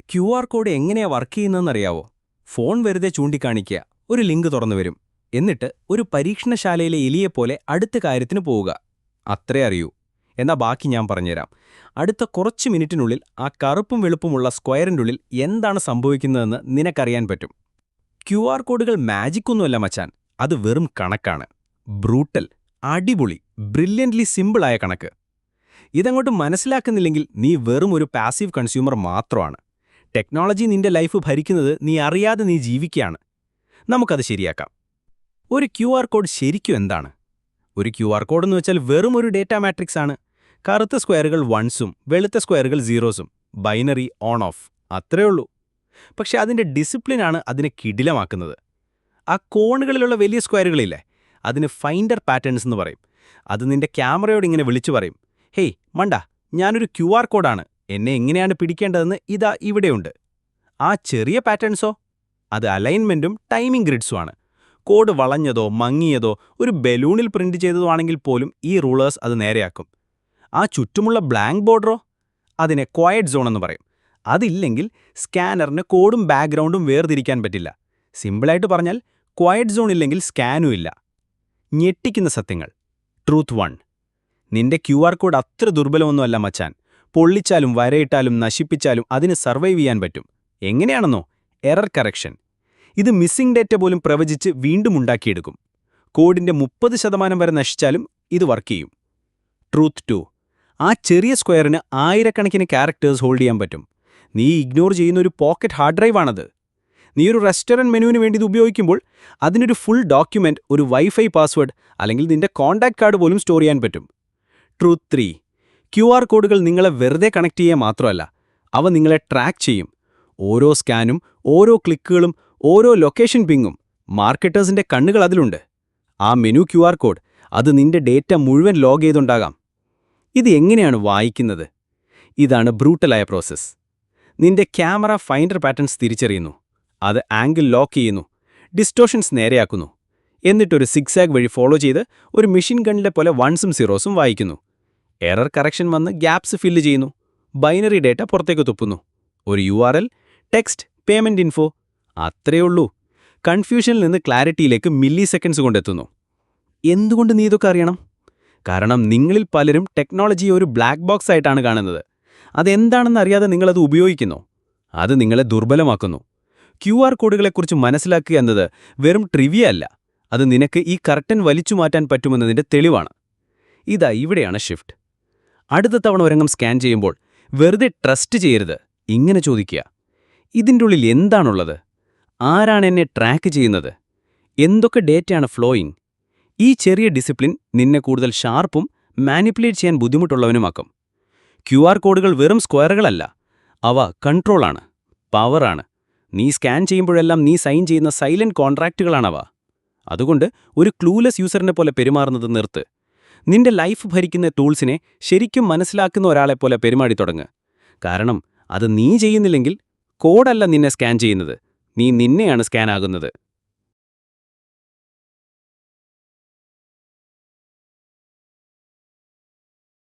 QR code എങ്ങനെയാ work ചെയ്യുന്നതെന്നറിയാവോ? Phone വെറുതെ ചൂണ്ടിക്കാണിക്കുക, ഒരു ലിങ്ക് തുറന്നു വരും. എന്നിട്ട് ഒരു പരീക്ഷണശാലയിലെ എലിയെപ്പോലെ അടുത്ത കാര്യത്തിന് പോവുക. അത്രേ അറിയൂ. എന്നാ ബാക്കി ഞാൻ പറഞ്ഞുതരാം. അടുത്ത കുറച്ച് മിനിറ്റിനുള്ളിൽ ആ കറുപ്പും വെളുപ്പുമുള്ള സ്ക്വയറിൻ്റെ ഉള്ളിൽ എന്താണ് സംഭവിക്കുന്നതെന്ന് നിനക്കറിയാൻ പറ്റും. QR കോഡുകൾ മാജിക്കൊന്നുമല്ല മച്ചാൻ, അത് വെറും കണക്കാണ്. ബ്രൂട്ടൽ, അടിപൊളി, ബ്രില്യൻ്റ്ലി സിമ്പിളായ കണക്ക്. ഇതങ്ങോട്ട് മനസ്സിലാക്കുന്നില്ലെങ്കിൽ നീ വെറും ഒരു പാസീവ് കൺസ്യൂമർ മാത്രമാണ്. ടെക്നോളജി നിന്റെ ലൈഫ് ഭരിക്കുന്നത് നീ അറിയാതെ നീ ജീവിക്കുകയാണ്. നമുക്കത് ശരിയാക്കാം. ഒരു QR കോഡ് ശരിക്കും എന്താണ്? ഒരു QR കോഡ് എന്ന് വെച്ചാൽ വെറും ഒരു ഡേറ്റാ മാട്രിക്സ് ആണ്. കറുത്ത സ്ക്വയറുകൾ വൺസും വെളുത്ത സ്ക്വയറുകൾ സീറോസും, ബൈനറി ഓൺ ഓഫ്, അത്രേ ഉള്ളൂ. പക്ഷെ അതിൻ്റെ ഡിസിപ്ലിനാണ് അതിനെ കിടിലമാക്കുന്നത്. ആ കോണുകളിലുള്ള വലിയ സ്ക്വയറുകളില്ലേ, അതിന് ഫൈൻഡർ പാറ്റേൺസ് എന്ന് പറയും. അത് നിന്റെ ക്യാമറയോട് ഇങ്ങനെ വിളിച്ചു പറയും, ഹേയ് മണ്ട, ഞാനൊരു QR കോഡാണ്, എന്നെ എങ്ങനെയാണ് പിടിക്കേണ്ടതെന്ന് ഇതാ ഇവിടെയുണ്ട്. ആ ചെറിയ പാറ്റേൺസോ, അത് അലൈൻമെൻറ്റും ടൈമിംഗ് ഗ്രിഡ്സുമാണ്. കോഡ് വളഞ്ഞതോ മങ്ങിയതോ ഒരു ബലൂണിൽ പ്രിന്റ് ചെയ്തതോ ആണെങ്കിൽ പോലും ഈ റൂളേഴ്സ് അത് നേരെയാക്കും. ആ ചുറ്റുമുള്ള ബ്ലാങ്ക് ബോർഡറോ, അതിനെ ക്വയറ്റ് സോൺ എന്ന് പറയും. അതില്ലെങ്കിൽ സ്കാനറിന് കോഡും ബാക്ക്ഗ്രൗണ്ടും വേർതിരിക്കാൻ പറ്റില്ല. സിമ്പിളായിട്ട് പറഞ്ഞാൽ ക്വയറ്റ് സോൺ ഇല്ലെങ്കിൽ സ്കാനും ഇല്ല. ഞെട്ടിക്കുന്ന സത്യങ്ങൾ. ട്രൂത്ത് 1: നിന്റെ QR കോഡ് അത്ര ദുർബലമൊന്നുമല്ല മച്ചാൻ. പൊള്ളിച്ചാലും വരയിട്ടാലും നശിപ്പിച്ചാലും അതിന് സർവൈവ് ചെയ്യാൻ പറ്റും. എങ്ങനെയാണെന്നോ? Error correction. ഇത് മിസ്സിംഗ് ഡേറ്റ പോലും പ്രവചിച്ച് വീണ്ടും ഉണ്ടാക്കിയെടുക്കും. കോഡിന്റെ 30% വരെ നശിച്ചാലും ഇത് വർക്ക് ചെയ്യും. ട്രൂത്ത് 2: ആ ചെറിയ സ്ക്വയറിന് ആയിരക്കണക്കിന് ക്യാരക്ടേഴ്സ് ഹോൾഡ് ചെയ്യാൻ പറ്റും. നീ ഇഗ്നോർ ചെയ്യുന്ന ഒരു പോക്കറ്റ് ഹാർഡ് ഡ്രൈവാണത്. നീ ഒരു റെസ്റ്റോറൻറ്റ് മെനുവിന് വേണ്ടി ഇത് ഉപയോഗിക്കുമ്പോൾ അതിനൊരു ഫുൾ ഡോക്യുമെന്റ്, ഒരു വൈഫൈ പാസ്വേഡ് അല്ലെങ്കിൽ നിന്റെ കോൺടാക്ട് കാർഡ് പോലും സ്റ്റോർ ചെയ്യാൻ പറ്റും. ട്രൂത്ത് 3: QR കോഡുകൾ നിങ്ങളെ വെറുതെ കണക്ട് ചെയ്യുക മാത്രമല്ല, അവ നിങ്ങളെ ട്രാക്ക് ചെയ്യും. ഓരോ സ്കാനും, ഓരോ ക്ലിക്കുകളും, ഓരോ ലൊക്കേഷൻ പിങ്ങും. മാർക്കറ്റേഴ്സിന്റെ കണ്ണുകൾ അതിലുണ്ട്. ആ മെനു QR കോഡ്, അത് നിന്റെ ഡേറ്റ മുഴുവൻ ലോഗ് ചെയ്തുണ്ടാകാം. ഇത് എങ്ങനെയാണ് വായിക്കുന്നത്? ഇതാണ് ബ്രൂട്ടലായ പ്രോസസ്സ്. നിന്റെ ക്യാമറ ഫൈൻഡർ പാറ്റേൺസ് തിരിച്ചറിയുന്നു. അത് ആംഗിൾ ലോക്ക് ചെയ്യുന്നു, ഡിസ്റ്റോഷൻസ് നേരെയാക്കുന്നു. എന്നിട്ടൊരു സിഗ്സാഗ് വഴി ഫോളോ ചെയ്ത് ഒരു മെഷീൻ ഗണ്ണിലെ പോലെ വൺസും സീറോസും വായിക്കുന്നു. എറർ കറക്ഷൻ വന്ന് ഗ്യാപ്സ് ഫില്ല് ചെയ്യുന്നു. ബൈനറി ഡേറ്റ പുറത്തേക്ക് തുപ്പുന്നു. ഒരു URL, ടെക്സ്റ്റ്, പേയ്മെന്റ് ഇൻഫോ, അത്രയേ ഉള്ളൂ. കൺഫ്യൂഷനിൽ നിന്ന് ക്ലാരിറ്റിയിലേക്ക് മില്ലി സെക്കൻഡ്സ് കൊണ്ടെത്തുന്നു. എന്തുകൊണ്ട് നീ ഇതൊക്കെ അറിയണം? കാരണം നിങ്ങളിൽ പലരും ടെക്നോളജിയെ ഒരു ബ്ലാക്ക് ബോക്സ് ആയിട്ടാണ് കാണുന്നത്. അതെന്താണെന്ന് അറിയാതെ നിങ്ങളത് ഉപയോഗിക്കുന്നു. അത് നിങ്ങളെ ദുർബലമാക്കുന്നു. QR കോഡുകളെക്കുറിച്ച് മനസ്സിലാക്കുക എന്നത് വെറും ട്രിവിയ അല്ല, അത് നിനക്ക് ഈ കർട്ടൻ വലിച്ചു മാറ്റാൻ പറ്റുമെന്നതിൻ്റെ തെളിവാണ്. ഇതാ ഇവിടെയാണ് ഷിഫ്റ്റ്. അടുത്ത തവണ ഒരംഗം സ്കാൻ ചെയ്യുമ്പോൾ വെറുതെ ട്രസ്റ്റ് ചെയ്യരുത്. ഇങ്ങനെ ചോദിക്കുക, ഇതിൻ്റെ ഉള്ളിൽ എന്താണുള്ളത്? ആരാണ് എന്നെ ട്രാക്ക് ചെയ്യുന്നത്? എന്തൊക്കെ ഡേറ്റയാണ് ഫ്ലോയിങ്? ഈ ചെറിയ ഡിസിപ്ലിൻ നിന്നെ കൂടുതൽ ഷാർപ്പും മാനിപ്പുലേറ്റ് ചെയ്യാൻ ബുദ്ധിമുട്ടുള്ളവനുമാക്കും. QR കോഡുകൾ വെറും സ്ക്വയറുകളല്ല, അവ കൺട്രോളാണ്, പവറാണ്. നീ സ്കാൻ ചെയ്യുമ്പോഴെല്ലാം നീ സൈൻ ചെയ്യുന്ന സൈലന്റ് കോൺട്രാക്റ്റുകളാണവ. അതുകൊണ്ട് ഒരു ക്ലൂലെസ് യൂസറിനെ പോലെ പെരുമാറുന്നത് നിർത്ത്. നിന്റെ ലൈഫ് ഭരിക്കുന്ന ടൂൾസിനെ ശരിക്കും മനസ്സിലാക്കുന്ന ഒരാളെപ്പോലെ പെരുമാറി തുടങ്ങ്. കാരണം അത് നീ ചെയ്യുന്നില്ലെങ്കിൽ കോഡല്ല നിന്നെ സ്കാൻ ചെയ്യുന്നത്, നീ നിന്നെയാണ് സ്കാൻ ആകുന്നത്.